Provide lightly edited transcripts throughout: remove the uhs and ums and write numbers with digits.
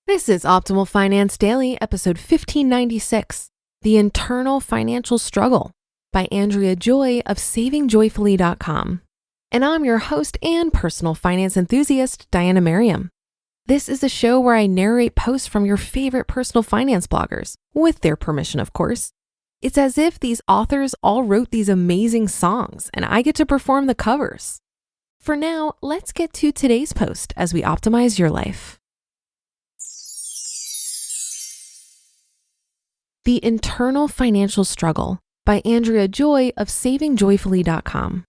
This is Optimal Finance Daily, episode 1596, The Internal Financial Struggle by Andrea Joy of SavingJoyfully.com. And I'm your host and personal finance enthusiast, Diana Merriam. This is a show where I narrate posts from your favorite personal finance bloggers, with their permission, of course. It's as if these authors all wrote these amazing songs, and I get to perform the covers. For now, let's get to today's post as we optimize your life. The Internal Financial Struggle by Andrea Joy of SavingJoyfully.com.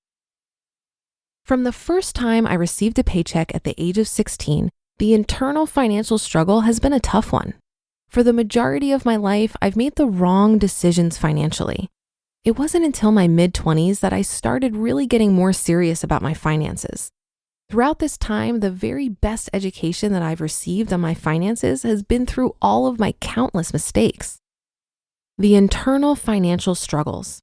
From the first time I received a paycheck at the age of 16, the internal financial struggle has been a tough one. For the majority of my life, I've made the wrong decisions financially. It wasn't until my mid-20s that I started really getting more serious about my finances. Throughout this time, the very best education that I've received on my finances has been through all of my countless mistakes. The internal financial struggles.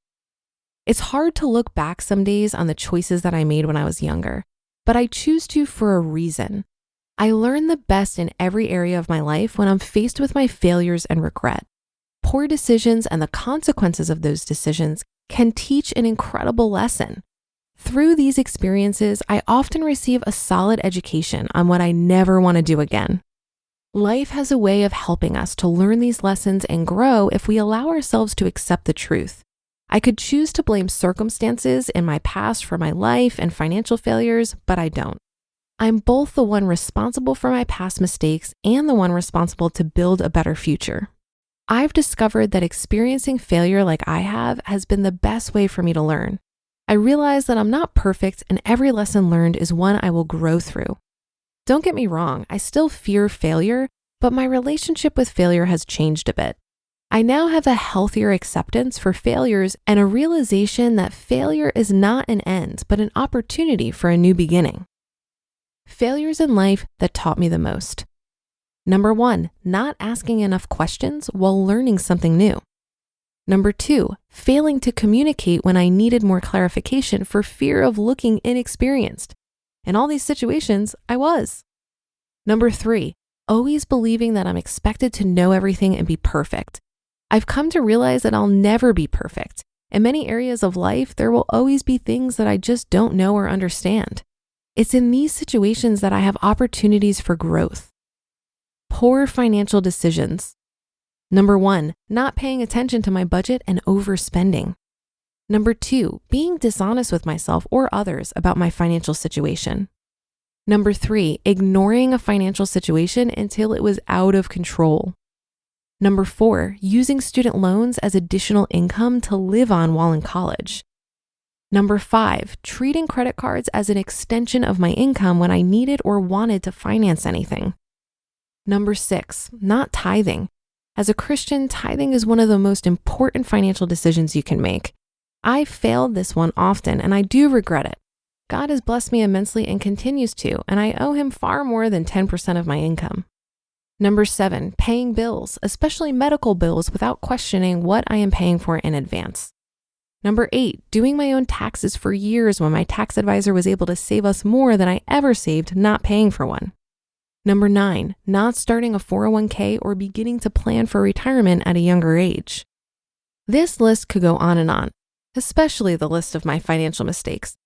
It's hard to look back some days on the choices that I made when I was younger, but I choose to for a reason. I learn the best in every area of my life when I'm faced with my failures and regret. Poor decisions and the consequences of those decisions can teach an incredible lesson. Through these experiences, I often receive a solid education on what I never want to do again. Life has a way of helping us to learn these lessons and grow if we allow ourselves to accept the truth. I could choose to blame circumstances in my past for my life and financial failures, but I don't. I'm both the one responsible for my past mistakes and the one responsible to build a better future. I've discovered that experiencing failure like I have has been the best way for me to learn. I realize that I'm not perfect and every lesson learned is one I will grow through. Don't get me wrong, I still fear failure, but my relationship with failure has changed a bit. I now have a healthier acceptance for failures and a realization that failure is not an end, but an opportunity for a new beginning. Failures in life that taught me the most. Number 1, not asking enough questions while learning something new. Number 2, failing to communicate when I needed more clarification for fear of looking inexperienced. In all these situations, I was. Number 3, always believing that I'm expected to know everything and be perfect. I've come to realize that I'll never be perfect. In many areas of life, there will always be things that I just don't know or understand. It's in these situations that I have opportunities for growth. Poor financial decisions. Number 1, not paying attention to my budget and overspending. Number 2, being dishonest with myself or others about my financial situation. Number 3, ignoring a financial situation until it was out of control. Number 4, using student loans as additional income to live on while in college. Number 5, treating credit cards as an extension of my income when I needed or wanted to finance anything. Number 6, not tithing. As a Christian, tithing is one of the most important financial decisions you can make. I failed this one often, and I do regret it. God has blessed me immensely and continues to, and I owe him far more than 10% of my income. Number 7, paying bills, especially medical bills, without questioning what I am paying for in advance. Number 8, doing my own taxes for years when my tax advisor was able to save us more than I ever saved not paying for one. Number 9, not starting a 401k or beginning to plan for retirement at a younger age. This list could go on and on, especially the list of my financial mistakes.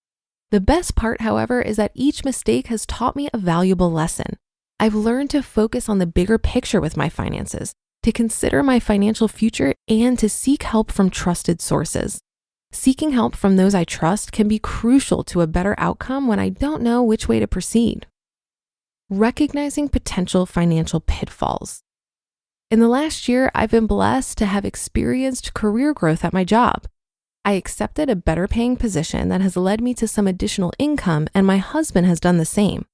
The best part, however, is that each mistake has taught me a valuable lesson. I've learned to focus on the bigger picture with my finances, to consider my financial future, and to seek help from trusted sources. Seeking help from those I trust can be crucial to a better outcome when I don't know which way to proceed. Recognizing potential financial pitfalls. In the last year, I've been blessed to have experienced career growth at my job. I accepted a better paying position that has led me to some additional income, and my husband has done the same.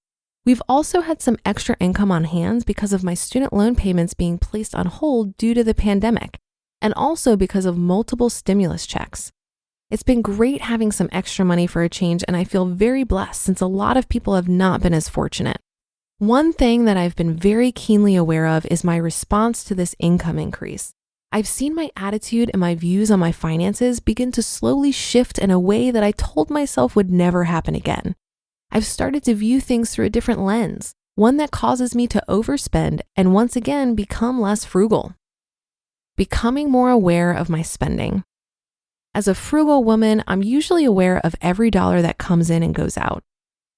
We've also had some extra income on hand because of my student loan payments being placed on hold due to the pandemic, and also because of multiple stimulus checks. It's been great having some extra money for a change, and I feel very blessed since a lot of people have not been as fortunate. One thing that I've been very keenly aware of is my response to this income increase. I've seen my attitude and my views on my finances begin to slowly shift in a way that I told myself would never happen again. I've started to view things through a different lens. one that causes me to overspend and once again become less frugal. Becoming more aware of my spending. As a frugal woman, I'm usually aware of every dollar that comes in and goes out.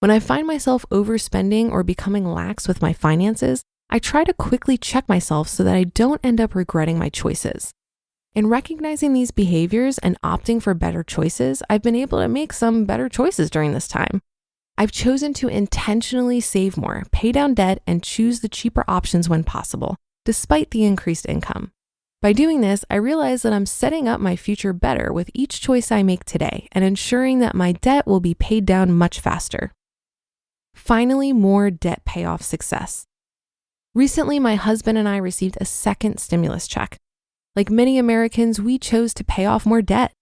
When I find myself overspending or becoming lax with my finances, I try to quickly check myself so that I don't end up regretting my choices. In recognizing these behaviors and opting for better choices, I've been able to make some better choices during this time. I've chosen to intentionally save more, pay down debt, and choose the cheaper options when possible, despite the increased income. By doing this, I realize that I'm setting up my future better with each choice I make today and ensuring that my debt will be paid down much faster. Finally, more debt payoff success. Recently, my husband and I received a second stimulus check. Like many Americans, we chose to pay off more debt.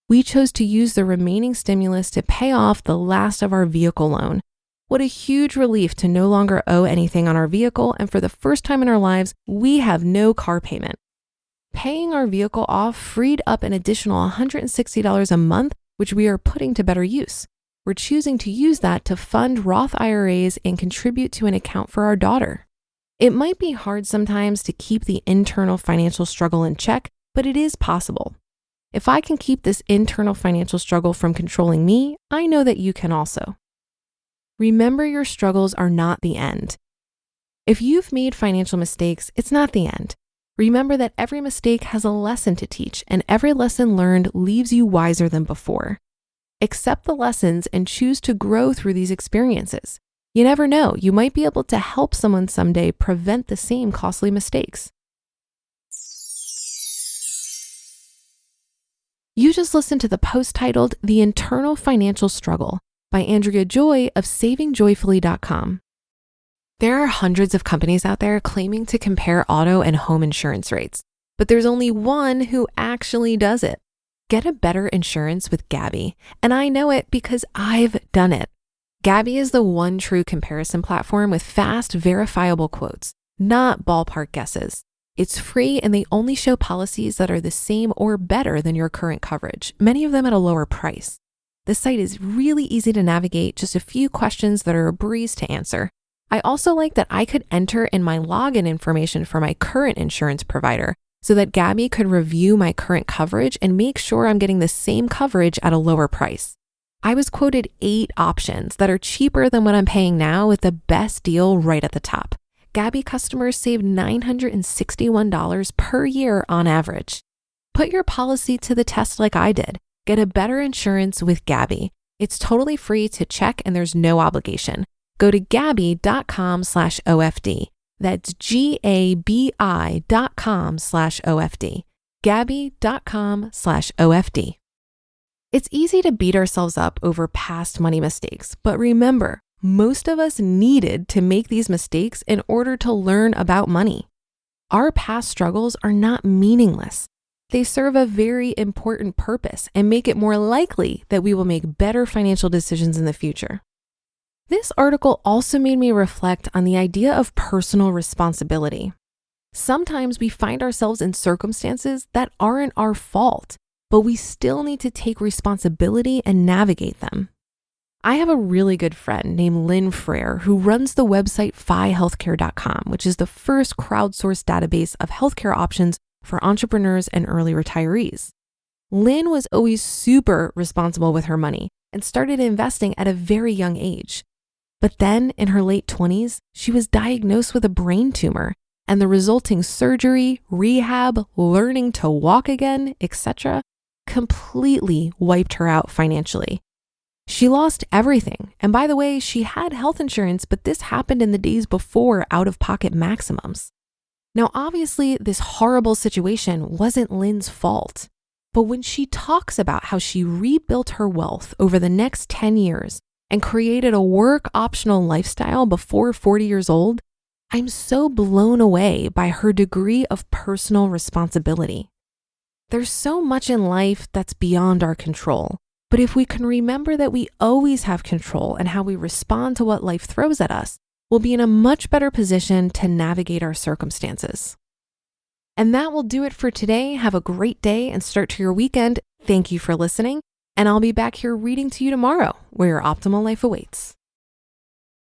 We chose to use the remaining stimulus to pay off the last of our vehicle loan. What a huge relief to no longer owe anything on our vehicle, and for the first time in our lives, we have no car payment. Paying our vehicle off freed up an additional $160 a month, which we are putting to better use. We're choosing to use that to fund Roth IRAs and contribute to an account for our daughter. It might be hard sometimes to keep the internal financial struggle in check, but it is possible. If I can keep this internal financial struggle from controlling me, I know that you can also. Remember, your struggles are not the end. If you've made financial mistakes, it's not the end. Remember that every mistake has a lesson to teach, and every lesson learned leaves you wiser than before. Accept the lessons and choose to grow through these experiences. You never know, you might be able to help someone someday prevent the same costly mistakes. You just listened to the post titled The Internal Financial Struggle by Andrea Joy of SavingJoyfully.com. There are hundreds of companies out there claiming to compare auto and home insurance rates, but there's only one who actually does it. Get a better insurance with Gabi, and I know it because I've done it. Gabi is the one true comparison platform with fast, verifiable quotes, not ballpark guesses. It's free and they only show policies that are the same or better than your current coverage, many of them at a lower price. The site is really easy to navigate, just a few questions that are a breeze to answer. I also like that I could enter in my login information for my current insurance provider so that Gabi could review my current coverage and make sure I'm getting the same coverage at a lower price. I was quoted 8 options that are cheaper than what I'm paying now with the best deal right at the top. Gabi customers save $961 per year on average. Put your policy to the test like I did. Get a better insurance with Gabi. It's totally free to check and there's no obligation. Go to gabi.com/OFD. That's GABI.com/OFD. Gabi.com/OFD. It's easy to beat ourselves up over past money mistakes, but remember, most of us needed to make these mistakes in order to learn about money. Our past struggles are not meaningless. They serve a very important purpose and make it more likely that we will make better financial decisions in the future. This article also made me reflect on the idea of personal responsibility. Sometimes we find ourselves in circumstances that aren't our fault, but we still need to take responsibility and navigate them. I have a really good friend named Lynn Frere who runs the website FiHealthcare.com, which is the first crowdsourced database of healthcare options for entrepreneurs and early retirees. Lynn was always super responsible with her money and started investing at a very young age. But then in her late 20s, she was diagnosed with a brain tumor, and the resulting surgery, rehab, learning to walk again, etc., completely wiped her out financially. She lost everything. And by the way, she had health insurance, but this happened in the days before out-of-pocket maximums. Now, obviously, this horrible situation wasn't Lynn's fault. But when she talks about how she rebuilt her wealth over the next 10 years and created a work-optional lifestyle before 40 years old, I'm so blown away by her degree of personal responsibility. There's so much in life that's beyond our control. But if we can remember that we always have control and how we respond to what life throws at us, we'll be in a much better position to navigate our circumstances. And that will do it for today. Have a great day and start to your weekend. Thank you for listening. And I'll be back here reading to you tomorrow, where your optimal life awaits.